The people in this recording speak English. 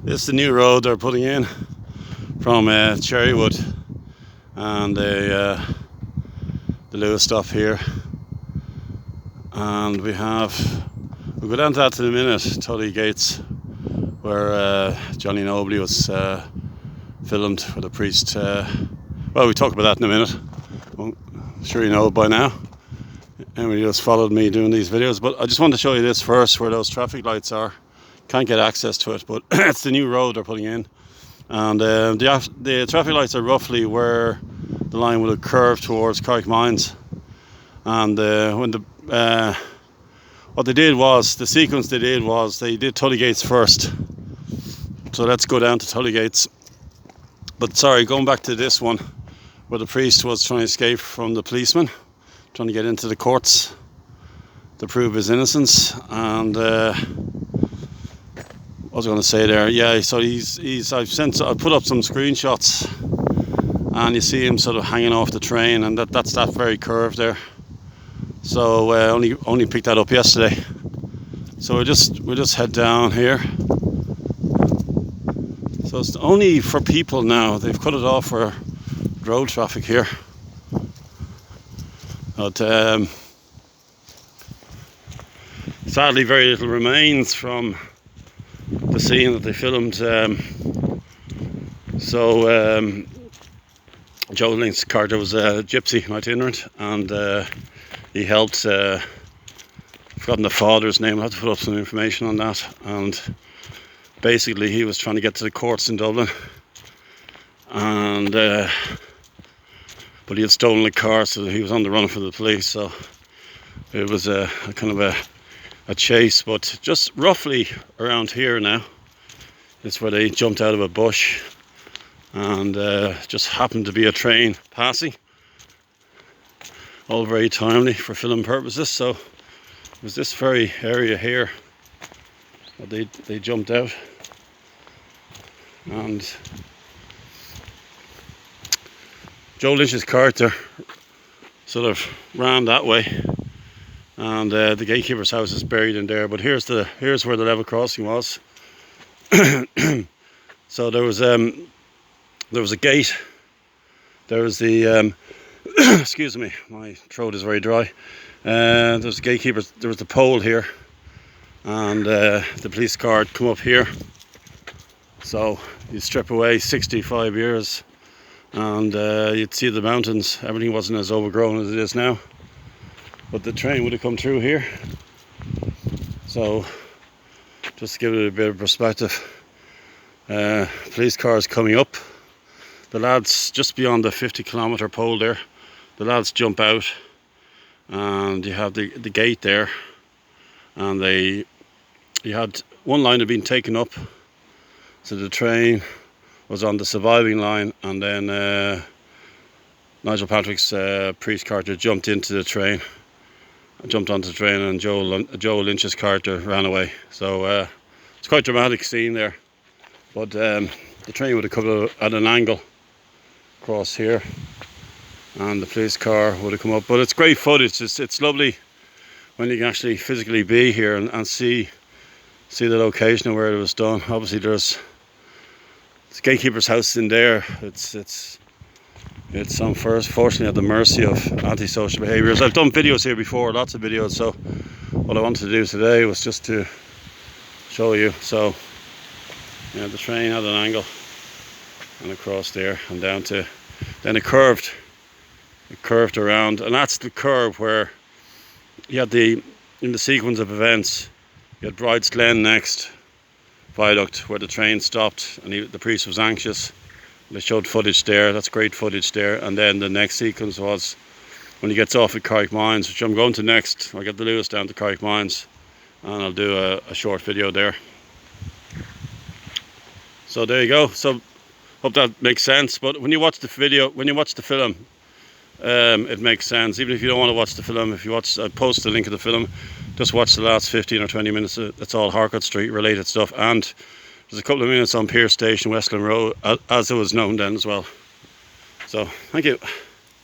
This is the new road they're putting in from Cherrywood and the Luas stop here. And we'll go down to that in a minute, Tully Gates, where Johnny Nobley was filmed for the priest. Well, we talk about that in a minute. Well, I'm sure you know it by now. Anybody just followed me doing these videos, but I just want to show you this first, where those traffic lights are. Can't get access to it, but it's the new road they're putting in, and the traffic lights are roughly where the line would have curved towards CARRICKMINES. And what they did was, the sequence they did was, they did Tully Gates first. So let's go down to Tully Gates. But sorry, going back to this one, where the priest was trying to escape from the policeman, trying to get into the courts to prove his innocence. And what was I going to say there? Yeah, so I've put up some screenshots, and you see him sort of hanging off the train, and that's that very curve there. So only picked that up yesterday. So we'll just head down here. So it's only for people now. They've cut it off for road traffic here. But sadly, very little remains from the scene that they filmed. Joe Lynch's character was a gypsy, an itinerant, and he helped. I've forgotten the father's name. I'll have to put up some information on that. And basically, he was trying to get to the courts in Dublin, and but he had stolen a car, so he was on the run from the police. So it was a kind of a chase. But just roughly around here now, it's where they jumped out of a bush, and just happened to be a train passing. All very timely for film purposes. So it was this very area here that they jumped out, and Joe Lynch's character sort of ran that way, and the gatekeeper's house is buried in there. But here's where the level crossing was. So there was a gate. There was the excuse me, my throat is very dry. There's the gatekeeper. There was the pole here, and the police car had come up here. So you strip away 65 years, and you'd see the mountains. Everything wasn't as overgrown as it is now, but the train would have come through here. So just to give it a bit of perspective, police cars coming up. The lads just beyond the 50-kilometre pole there, the lads jump out, and you have the gate there, and you had one line had been taken up, so the train was on the surviving line, and then Nigel Patrick's priest character jumped onto the train, and Joe Lynch's character ran away. So it's quite a dramatic scene there, but the train would have come at an angle across here, and the police car would have come up. But it's great footage. It's lovely when you can actually physically be here and see the location of where it was done. Obviously there's the gatekeeper's house in there. It's unfortunately at the mercy of antisocial behaviours. I've done videos here before, lots of videos, so what I wanted to do today was just to show you. So yeah, the train had an angle, and across there and down to, then it curved around, and that's the curve where you had in the sequence of events, you had Bride's Glen next, viaduct, where the train stopped, and the priest was anxious. They showed footage there. That's great footage there. And then the next sequence was when he gets off at CARRICKMINES, which I'm going to next. I'll get the Luas down to CARRICKMINES, and I'll do a short video there. So there you go. So hope that makes sense. But when you watch the film, it makes sense. Even if you don't want to watch the film, I post the link of the film. Just watch the last 15 or 20 minutes. That's all HARCOURT Street related stuff, and there's a couple of minutes on Pier Station, Westland Road, as it was known then as well. So thank you.